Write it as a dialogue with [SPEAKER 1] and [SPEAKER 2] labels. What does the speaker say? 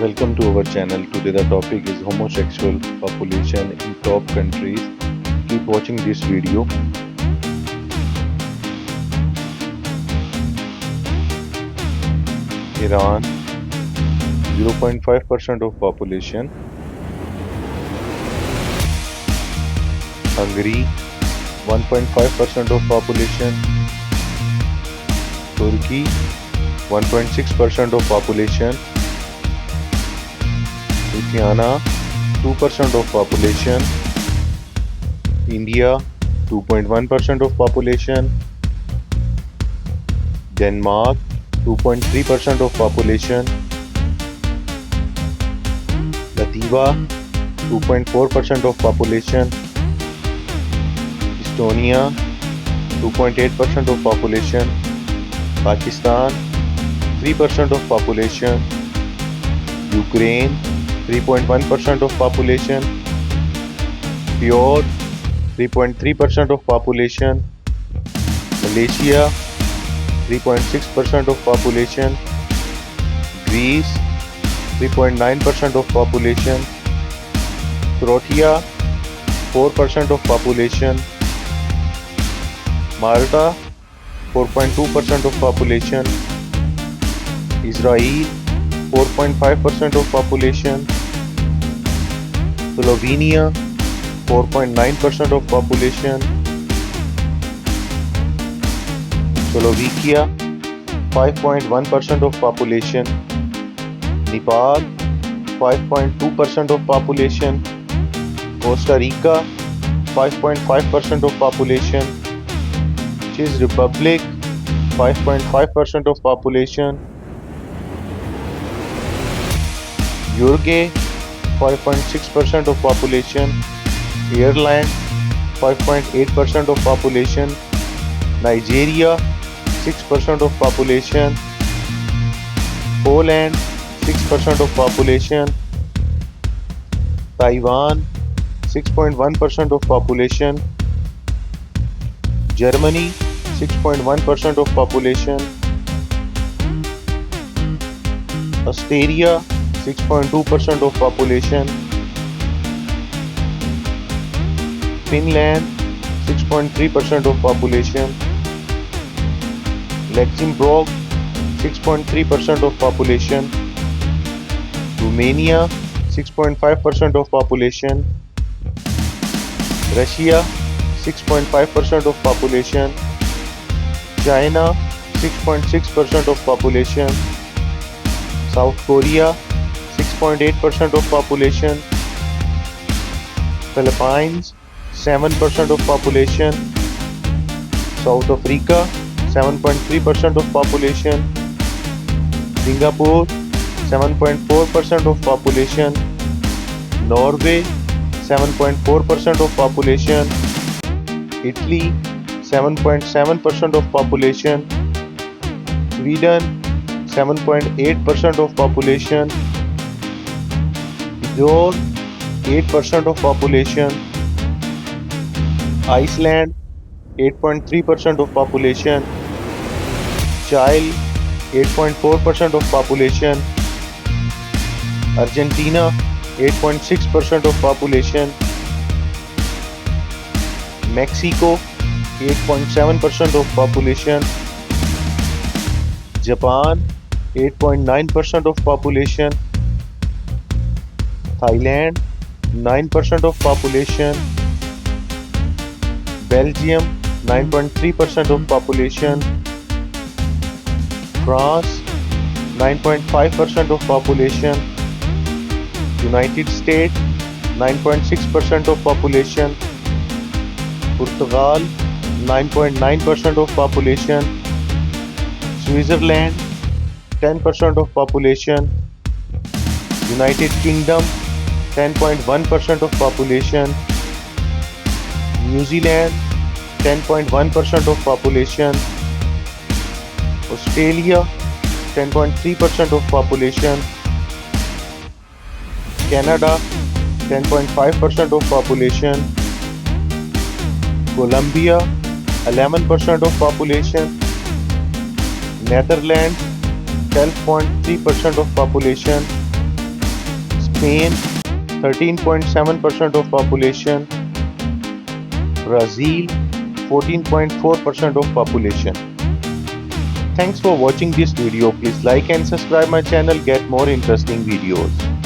[SPEAKER 1] Welcome to our channel. Today the topic is homosexual population in top countries. Keep watching this video. Iran 0.5% of population. Hungary 1.5% of population. Turkey 1.6% of population. Lithuania 2% of population. India 2.1% of population. Denmark 2.3% of population. Latvia 2.4% of population. Estonia 2.8% of population. Pakistan 3% of population. Ukraine 3.1% of population. Pure 3.3% of population. Malaysia 3.6% of population. Greece 3.9% of population. Croatia 4% of population. Malta 4.2% of population. Israel 4.5% of population. Slovenia 4.9% of population. Slovakia 5.1% of population. Nepal 5.2% of population. Costa Rica 5.5% of population. Czech Republic 5.5% of population. Uruguay 5.6% of population. Ireland 5.8% of population. Nigeria 6% of population. Poland 6% of population. Taiwan 6.1% of population. Germany 6.1% of population. Australia 6.2% of population. Finland 6.3% of population. Luxembourg 6.3% of population. Romania 6.5% of population. Russia 6.5% of population. China 6.6% of population. South Korea 6.8% of population. Philippines 7% of population. South Africa 7.3% of population. Singapore 7.4% of population. Norway 7.4% of population. Italy 7.7% of population. Sweden 7.8% of population. Ecuador 8% of population. Iceland 8.3% of population. Chile 8.4% of population. Argentina 8.6% of population. Mexico 8.7% of population. Japan 8.9% of population. Thailand 9% of population. Belgium 9.3% of population. France 9.5% of population. United States 9.6% of population. Portugal 9.9% of population. Switzerland 10% of population. United Kingdom 10.1% of population. New Zealand 10.1% of population. Australia 10.3% of population. Canada 10.5% of population. Colombia 11% of population. Netherlands 12.3% of population. Spain 13.7% of population, Brazil 14.4% of population. Thanks for watching this video. Please like and subscribe my channel, get more interesting videos.